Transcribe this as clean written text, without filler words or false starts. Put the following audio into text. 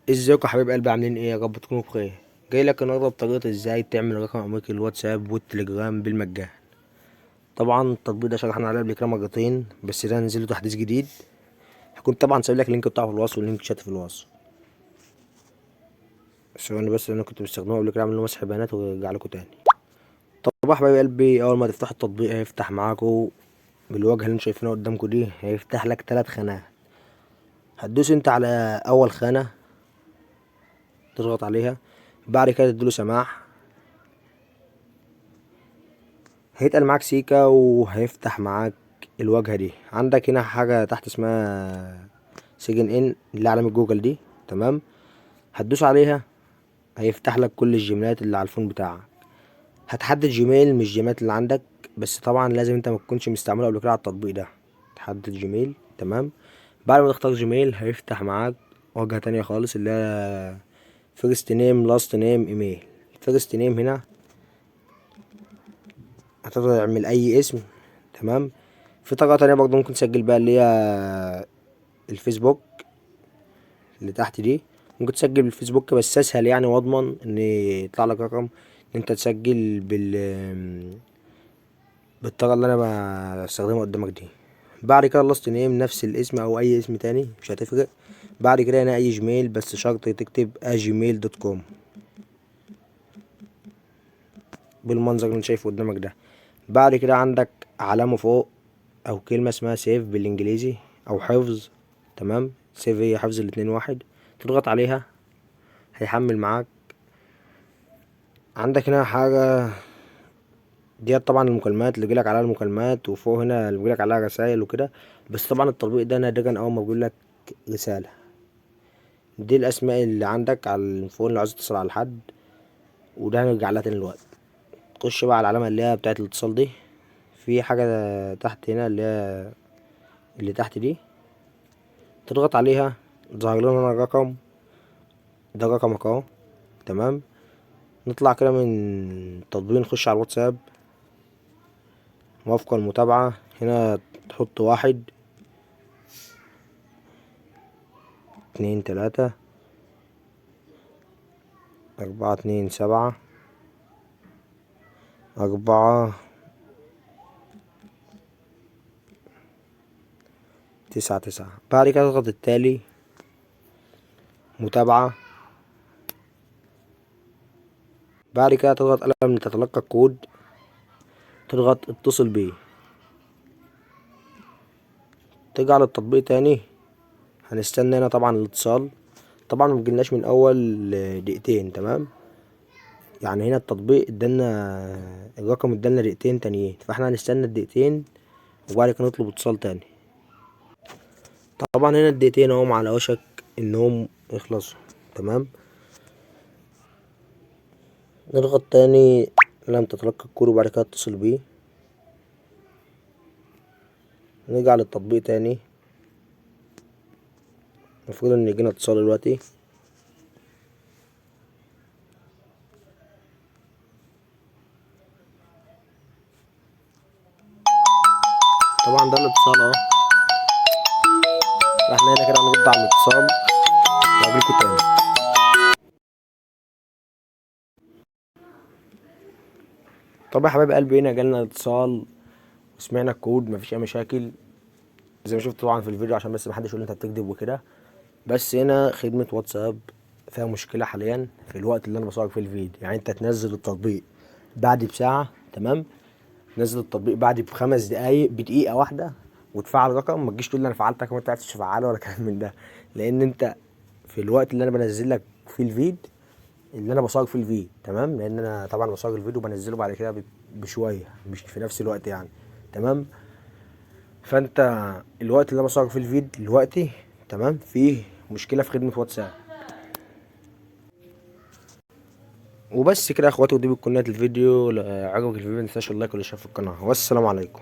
ازيكم يا حبايب قلبي، عاملين ايه؟ يا رب تكونوا بخير. جاي لك النهارده بطريقه ازاي تعمل رقم امريكي الواتساب والتليجرام بالمجان. طبعا التطبيق ده شرحنا عليه قبل كده مرتين، بس ده نزل له تحديث جديد. هكون طبعا سايب لك اللينك بتاعه في الوصف واللينك شات في الوصف. ثواني بس، انا كنت بستخدمه قبل كده، اعمل له مسح بيانات وارجع لكم تاني. طبعا يا حبايب قلبي، اول ما تفتحوا التطبيق هيفتح معاكم بالواجهه اللي انتوا شايفينها قدامكم دي. هيفتح لك 3 خانات. هتدوس انت على اول خانه، تضغط عليها، بعد كده تديله سماح. هيتقل معاك سيكا وهيفتح معاك الواجهة دي. عندك هنا حاجة تحت اسمها سجن ان، اللي علامة جوجل دي. تمام، هتدوس عليها هيفتح لك كل الجيميلات اللي على الفون بتاعك. هتحدد جيميل مش جيميلات اللي عندك، بس طبعا لازم انت ما تكونش مستعمله قبل كده على التطبيق ده. تحدد جيميل. تمام، بعد ما تختار جيميل هيفتح معاك واجهة تانية خالص، اللي هي فيرست نيم لاست نيم ايميل. فيرست نيم هنا هتقدر تعمل اي اسم. تمام، في طريقة تانية برضه ممكن تسجل بيها، اللي هي الفيسبوك اللي تحت دي. ممكن تسجل بالفيسبوك، بس اسهل يعني واضمن ان يطلع لك رقم ان انت تسجل بالطريقة اللي انا بستخدمها قدامك دي. بعد كده لاست نيم نفس الاسم او اي اسم تاني مش هتفرق. بعد كده هنا اي جيميل، بس شرط تكتب @gmail.com بالمنظر اللي انت شايفه قدامك ده. بعد كده عندك علامة فوق او كلمة اسمها سيف بالانجليزي او حفظ. تمام، سيف هي حفظ الاتنين واحد. تضغط عليها هيحمل معاك. عندك هنا حاجة ديت طبعا المكالمات اللي يجيلك عليها المكالمات، وفوق هنا اللي بيجيلك عليها رسايل وكده. بس طبعا التطبيق ده نادرا اول ما بيقولك رسالة. دي الاسماء اللي عندك على الفون اللي عاوز تتصل على حد، وده هنرجع لها تاني دلوقتي. تخش بقى على العلامة اللي هي بتاعت الاتصال دي. في حاجة تحت هنا اللي هي اللي تحت دي، تضغط عليها ظهر لنا هنا الرقم ده، رقمك اهو. تمام، نطلع كده من التطبيق نخش على الواتساب. موافقة المتابعة هنا تحط 1 2 3 4 2 7 4 9 بعد كده تضغط التالي متابعة. بعد كده تضغط قلم لتتلقى الكود، تضغط اتصل بيه. ترجع للتطبيق تاني، هنستنى هنا طبعا الاتصال. طبعا مبيجيلناش من اول دقيقتين. تمام، يعني هنا التطبيق ادالنا الرقم، ادالنا دقيقتين تانيين، فاحنا هنستنى الدقيقتين وبعد كده نطلب اتصال تاني. طبعا هنا الدقيقتين اهم على وشك انهم يخلصوا. تمام، نضغط تاني لم تتلقى الكود وبعد كده اتصل بيه. نرجع للتطبيق تاني، المفروض ان يجينا اتصال دلوقتي. طبعا ده الاتصال اهو. فاحنا هنا كده هنرد على الاتصال واقابلكوا تاني. طب يا حبايب قلبي، هنا جالنا اتصال وسمعنا الكود، مفيش اي مشاكل زي ما شفت طبعا في الفيديو، عشان بس محدش يقول انت بتكذب وكده. بس هنا خدمة واتساب فيها مشكلة حاليا في الوقت اللي انا بصورك فيه الفيديو. يعني انت تنزل التطبيق بعد بساعة، تمام، نزل التطبيق بعد ب5 دقايق، بدقيقة واحدة، وتفعل رقم. ما تجيش تقول لي انا فعلتك وانت عرفتش تفعله ولا كلام من ده. لان انت في الوقت اللي انا بنزل لك فيه الفيديو، اللي انا بصور فيه الفيديو، تمام، لان انا طبعا بصور الفيديو وبنزله بعد كده بشوية، مش في نفس الوقت يعني. تمام، فانت الوقت اللي انا بصور فيه الفيديو دلوقتي، تمام، فيه مشكلة في خدمة واتساب. وبس كده يا اخواتي، ودي بتكون نهاية الفيديو. لو عجبك الفيديو متنساش اللايك والاشتراك في القناة، والسلام عليكم.